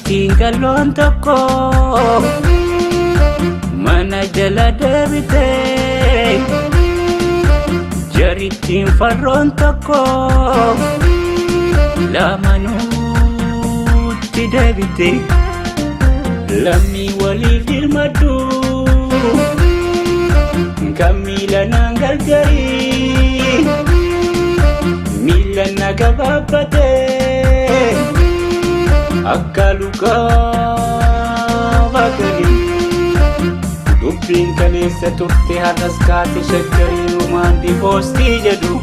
Dubartiin qal'oon tokko mana jala deebitee jarittiin farroon tokko lamanuutti deebitee lammii waliif dirmadhu kan miila naan gargarii miila na gabaabbatee akka lukaa baqanii dubbiin kaleessa turte har'as kaate shaggariin umaan divoostii jedhu.